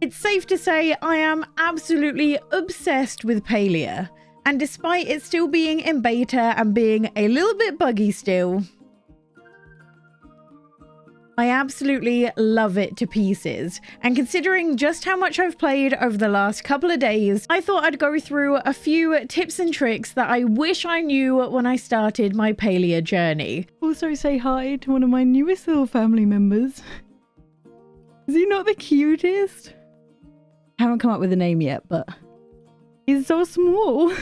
It's safe to say I am absolutely obsessed with Palia, and despite it still being in beta and being a little bit buggy still, I absolutely love it to pieces. And considering just how much I've played over the last couple of days, I thought I'd go through a few tips and tricks that I wish I knew when I started my Palia journey. Also say hi to one of my newest little family members. Is he not the cutest? Haven't come up with a name yet, but he's so small.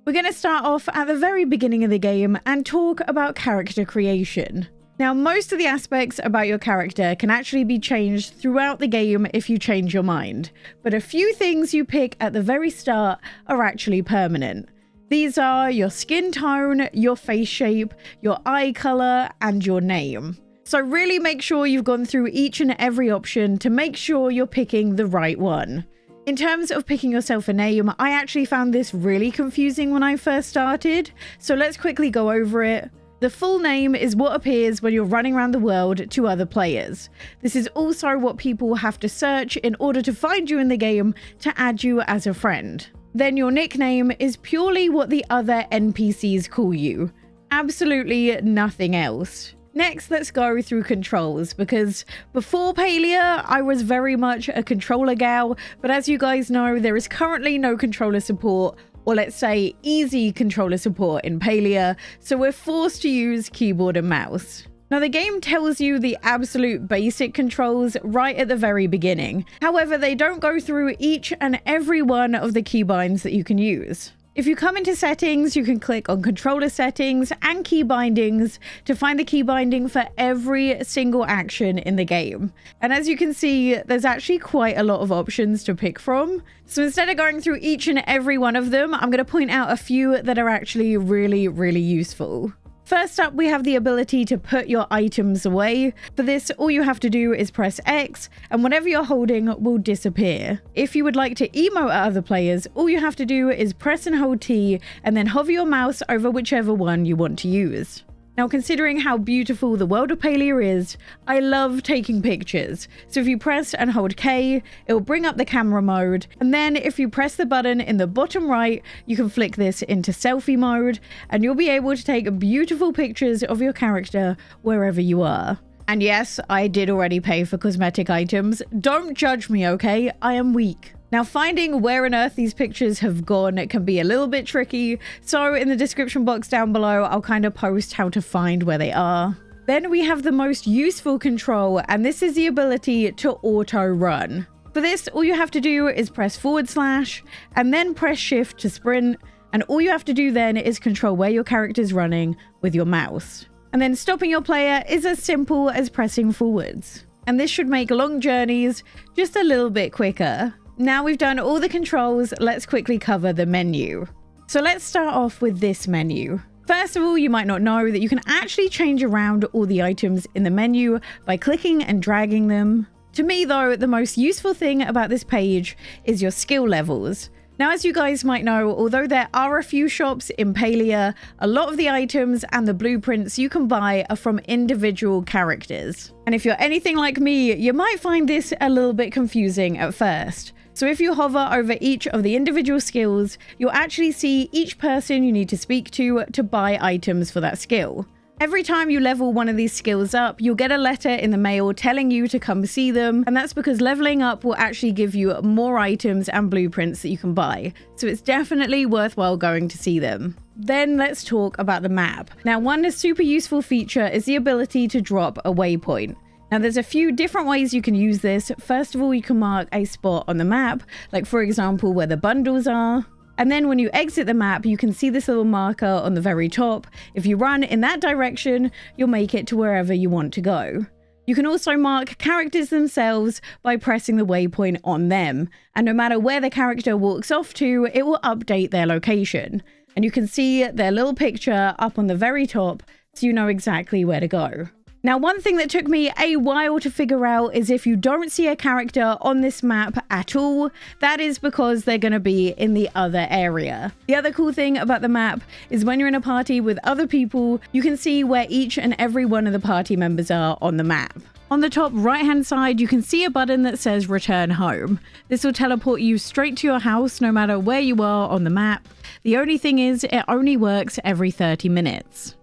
We're going to start off at the very beginning of the game and talk about character creation. Now, most of the aspects about your character can actually be changed throughout the game if you change your mind, but a few things you pick at the very start are actually permanent. These are your skin tone, your face shape, your eye color, and your name. So really make sure you've gone through each and every option to make sure you're picking the right one. In terms of picking yourself a name, I actually found this really confusing when I first started, so let's quickly go over it. The full name is what appears when you're running around the world to other players. This is also what people have to search in order to find you in the game to add you as a friend. Then your nickname is purely what the other NPCs call you. Absolutely nothing else. Next, let's go through controls, because before Palia, I was very much a controller gal, but as you guys know, there is currently no controller support, or let's say easy controller support in Palia, so we're forced to use keyboard and mouse. Now the game tells you the absolute basic controls right at the very beginning. However, they don't go through each and every one of the keybinds that you can use. If you come into settings, you can click on controller settings and key bindings to find the key binding for every single action in the game. And as you can see, there's actually quite a lot of options to pick from. So instead of going through each and every one of them, I'm going to point out a few that are actually really, really useful. First up, we have the ability to put your items away. For this, all you have to do is press X, and whatever you're holding will disappear. If you would like to emote at other players, all you have to do is press and hold T, and then hover your mouse over whichever one you want to use. Now, considering how beautiful the world of Palia is, I love taking pictures. So if you press and hold K, it will bring up the camera mode. And then if you press the button in the bottom right, you can flick this into selfie mode, and you'll be able to take beautiful pictures of your character wherever you are. And yes, I did already pay for cosmetic items. Don't judge me, okay? I am weak. Now, finding where on earth these pictures have gone can be a little bit tricky, so in the description box down below, I'll kind of post how to find where they are. Then we have the most useful control, and this is the ability to auto run. For this, all you have to do is press / and then press shift to sprint, and all you have to do then is control where your character's running with your mouse. And then stopping your player is as simple as pressing forwards. And this should make long journeys just a little bit quicker. Now we've done all the controls, let's quickly cover the menu. So let's start off with this menu. First of all, you might not know that you can actually change around all the items in the menu by clicking and dragging them. To me though, the most useful thing about this page is your skill levels. Now, as you guys might know, although there are a few shops in Palia, a lot of the items and the blueprints you can buy are from individual characters. And if you're anything like me, you might find this a little bit confusing at first. So if you hover over each of the individual skills, you'll actually see each person you need to speak to buy items for that skill. Every time you level one of these skills up, you'll get a letter in the mail telling you to come see them, and that's because leveling up will actually give you more items and blueprints that you can buy, so it's definitely worthwhile going to see them. Then let's talk about the map. Now, one super useful feature is the ability to drop a waypoint. Now, there's a few different ways you can use this. First of all, you can mark a spot on the map, like for example where the bundles are. And then when you exit the map, you can see this little marker on the very top. If you run in that direction, you'll make it to wherever you want to go. You can also mark characters themselves by pressing the waypoint on them. And no matter where the character walks off to, it will update their location. And you can see their little picture up on the very top, so you know exactly where to go. Now, one thing that took me a while to figure out is if you don't see a character on this map at all, that is because they're going to be in the other area. The other cool thing about the map is when you're in a party with other people, you can see where each and every one of the party members are on the map. On the top right hand side, you can see a button that says return home. This will teleport you straight to your house no matter where you are on the map. The only thing is, it only works every 30 minutes.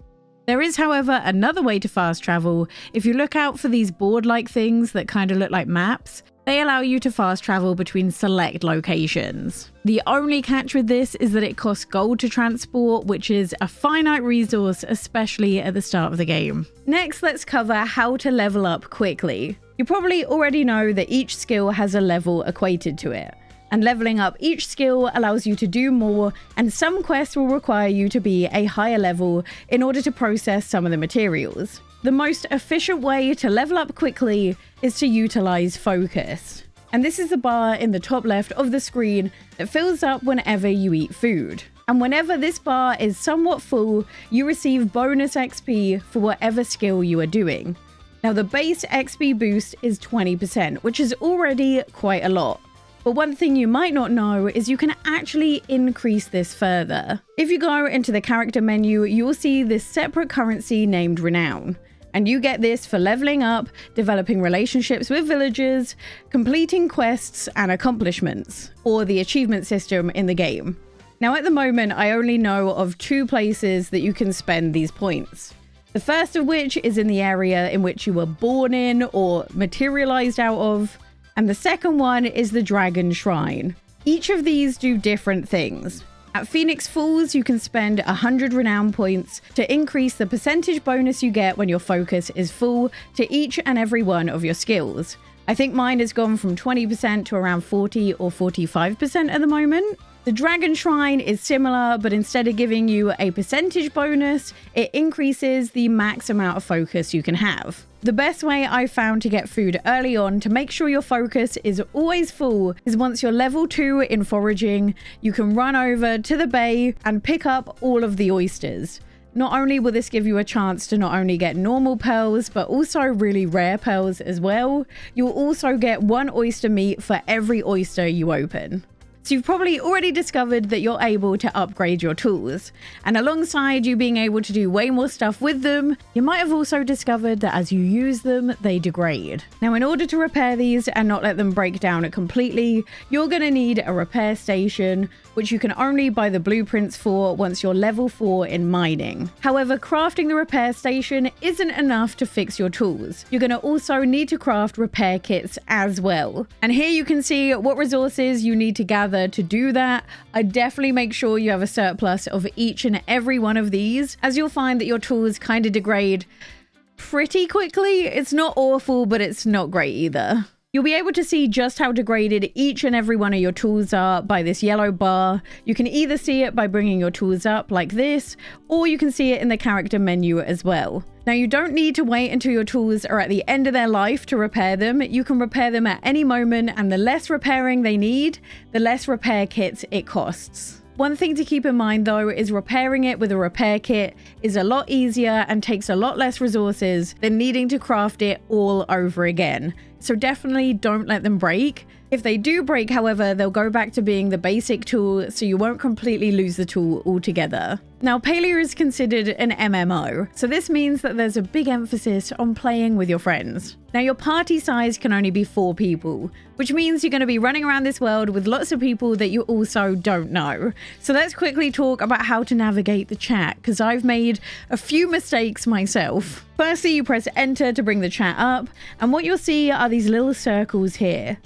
There is, however, another way to fast travel. If you look out for these board-like things that kind of look like maps, they allow you to fast travel between select locations. The only catch with this is that it costs gold to transport, which is a finite resource, especially at the start of the game. Next, let's cover how to level up quickly. You probably already know that each skill has a level equated to it, and leveling up each skill allows you to do more, and some quests will require you to be a higher level in order to process some of the materials. The most efficient way to level up quickly is to utilize focus. And this is the bar in the top left of the screen that fills up whenever you eat food. And whenever this bar is somewhat full, you receive bonus XP for whatever skill you are doing. Now the base XP boost is 20%, which is already quite a lot. But one thing you might not know is you can actually increase this further. If you go into the character menu, you'll see this separate currency named Renown. And you get this for leveling up, developing relationships with villagers, completing quests and accomplishments, or the achievement system in the game. Now at the moment, I only know of 2 places that you can spend these points. The first of which is in the area in which you were born in or materialized out of, and the second one is the Dragon Shrine. Each of these do different things. At Phoenix Falls, you can spend 100 renown points to increase the percentage bonus you get when your focus is full to each and every one of your skills. I think mine has gone from 20% to around 40 or 45% at the moment. The Dragon Shrine is similar, but instead of giving you a percentage bonus, it increases the max amount of focus you can have. The best way I've found to get food early on to make sure your focus is always full is once you're level 2 in foraging, you can run over to the bay and pick up all of the oysters. Not only will this give you a chance to not only get normal pearls, but also really rare pearls as well, you'll also get 1 oyster meat for every oyster you open. So you've probably already discovered that you're able to upgrade your tools, and alongside you being able to do way more stuff with them, you might have also discovered that as you use them, they degrade. Now in order to repair these and not let them break down completely, you're going to need a repair station, which you can only buy the blueprints for once you're level 4 in mining. However, crafting the repair station isn't enough to fix your tools. You're going to also need to craft repair kits as well. And here you can see what resources you need to gather to do that. I definitely make sure you have a surplus of each and every one of these, as you'll find that your tools kind of degrade pretty quickly. It's not awful, but it's not great either. You'll be able to see just how degraded each and every one of your tools are by this yellow bar. You can either see it by bringing your tools up like this, or you can see it in the character menu as well. Now you don't need to wait until your tools are at the end of their life to repair them. You can repair them at any moment, and the less repairing they need, the less repair kits it costs. One thing to keep in mind though is repairing it with a repair kit is a lot easier and takes a lot less resources than needing to craft it all over again. So definitely don't let them break. If they do break, however, they'll go back to being the basic tool, so you won't completely lose the tool altogether. Now, Palia is considered an MMO, so this means that there's a big emphasis on playing with your friends. Now, your party size can only be 4 people, which means you're going to be running around this world with lots of people that you also don't know. So let's quickly talk about how to navigate the chat, because I've made a few mistakes myself. Firstly, you press enter to bring the chat up, and what you'll see are these little circles here.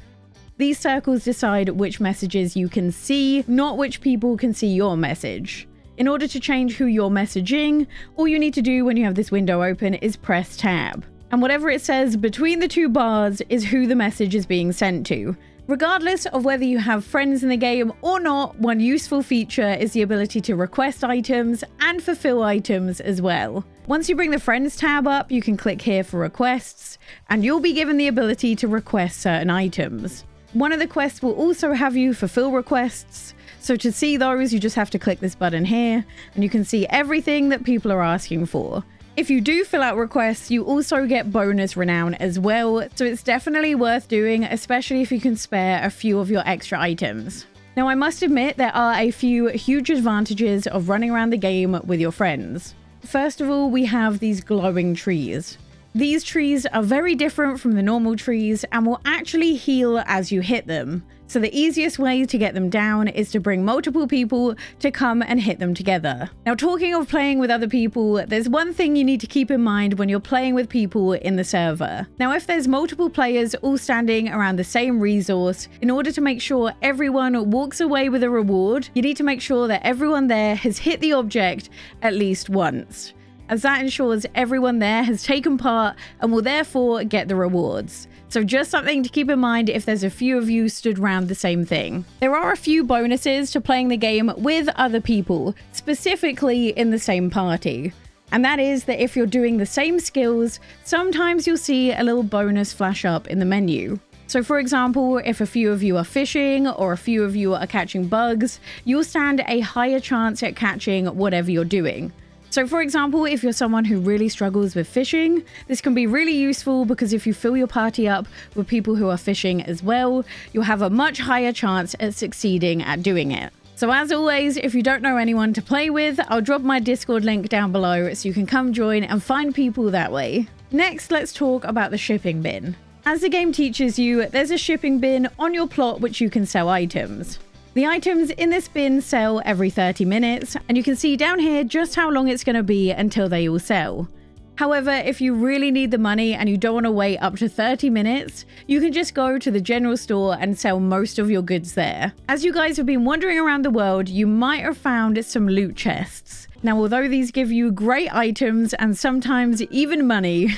These circles decide which messages you can see, not which people can see your message. In order to change who you're messaging, all you need to do when you have this window open is press tab. And whatever it says between the 2 bars is who the message is being sent to. Regardless of whether you have friends in the game or not, one useful feature is the ability to request items and fulfill items as well. Once you bring the Friends tab up, you can click here for requests, and you'll be given the ability to request certain items. One of the quests will also have you fulfill requests, so to see those you just have to click this button here, and you can see everything that people are asking for. If you do fill out requests, you also get bonus renown as well, so it's definitely worth doing, especially if you can spare a few of your extra items. Now, I must admit there are a few huge advantages of running around the game with your friends. First of all, we have these glowing trees. These trees are very different from the normal trees and will actually heal as you hit them. So the easiest way to get them down is to bring multiple people to come and hit them together. Now, talking of playing with other people, there's one thing you need to keep in mind when you're playing with people in the server. Now, if there's multiple players all standing around the same resource, in order to make sure everyone walks away with a reward, you need to make sure that everyone there has hit the object at least once, as that ensures everyone there has taken part and will therefore get the rewards. So just something to keep in mind if there's a few of you stood around the same thing. There are a few bonuses to playing the game with other people, specifically in the same party. And that is that if you're doing the same skills, sometimes you'll see a little bonus flash up in the menu. So for example, if a few of you are fishing or a few of you are catching bugs, you'll stand a higher chance at catching whatever you're doing. So for example, if you're someone who really struggles with fishing, this can be really useful because if you fill your party up with people who are fishing as well, you'll have a much higher chance at succeeding at doing it. So as always, if you don't know anyone to play with, I'll drop my Discord link down below so you can come join and find people that way. Next, let's talk about the shipping bin. As the game teaches you, there's a shipping bin on your plot which you can sell items. The items in this bin sell every 30 minutes, and you can see down here just how long it's going to be until they all sell. However, if you really need the money and you don't want to wait up to 30 minutes, you can just go to the general store and sell most of your goods there. As you guys have been wandering around the world, you might have found some loot chests. Now, although these give you great items and sometimes even money,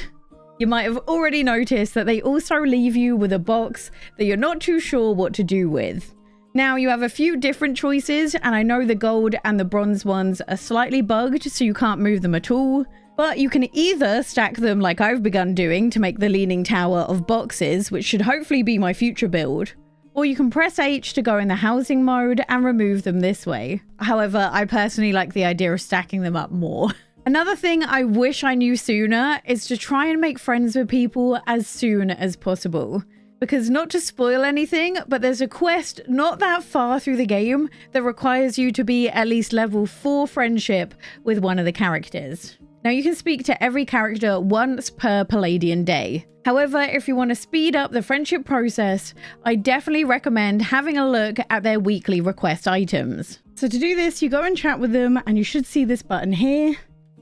you might have already noticed that they also leave you with a box that you're not too sure what to do with. Now, you have a few different choices, and I know the gold and the bronze ones are slightly bugged, so you can't move them at all. But you can either stack them like I've begun doing to make the leaning tower of boxes, which should hopefully be my future build. Or you can press H to go in the housing mode and remove them this way. However, I personally like the idea of stacking them up more. Another thing I wish I knew sooner is to try and make friends with people as soon as possible. Because not to spoil anything, but there's a quest not that far through the game that requires you to be at least level 4 friendship with one of the characters. Now, you can speak to every character once per Palladian day. However, if you want to speed up the friendship process, I definitely recommend having a look at their weekly request items. So to do this, you go and chat with them, and you should see this button here.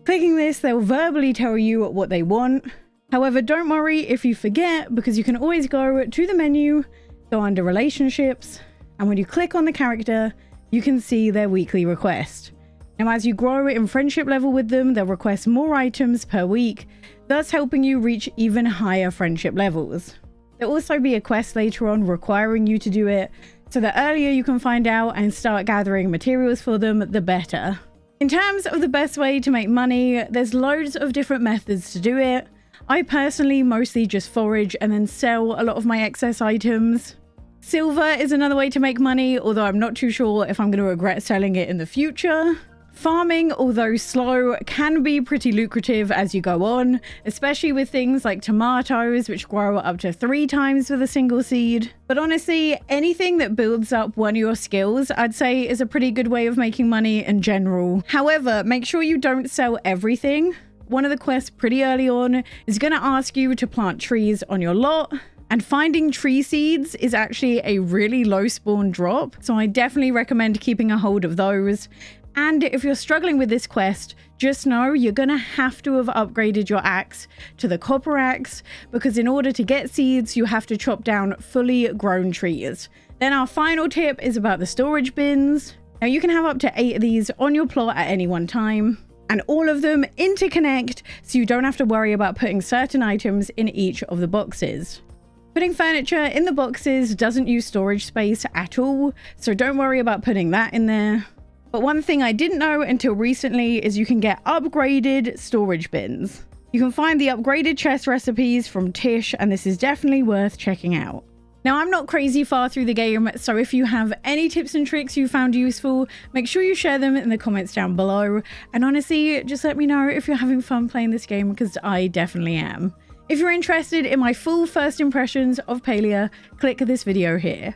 Clicking this, they'll verbally tell you what they want. However, don't worry if you forget, because you can always go to the menu, go under relationships, and when you click on the character, you can see their weekly request. Now, as you grow in friendship level with them, they'll request more items per week, thus helping you reach even higher friendship levels. There'll also be a quest later on requiring you to do it, so the earlier you can find out and start gathering materials for them, the better. In terms of the best way to make money, there's loads of different methods to do it. I personally mostly just forage and then sell a lot of my excess items. Silver is another way to make money, although I'm not too sure if I'm going to regret selling it in the future. Farming, although slow, can be pretty lucrative as you go on, especially with things like tomatoes, which grow up to 3 times with a single seed. But honestly, anything that builds up one of your skills, I'd say is a pretty good way of making money in general. However, make sure you don't sell everything. One of the quests pretty early on is going to ask you to plant trees on your lot, and finding tree seeds is actually a really low spawn drop, so I definitely recommend keeping a hold of those. And if you're struggling with this quest, just know you're going to have to have upgraded your axe to the copper axe, because in order to get seeds, you have to chop down fully grown trees. Then our final tip is about the storage bins. Now, you can have up to 8 of these on your plot at any one time, and all of them interconnect, so you don't have to worry about putting certain items in each of the boxes. Putting furniture in the boxes doesn't use storage space at all, so don't worry about putting that in there. But one thing I didn't know until recently is you can get upgraded storage bins. You can find the upgraded chest recipes from Tish, and this is definitely worth checking out. Now, I'm not crazy far through the game, so if you have any tips and tricks you found useful, make sure you share them in the comments down below. And honestly, just let me know if you're having fun playing this game, because I definitely am. If you're interested in my full first impressions of Palia, click this video here.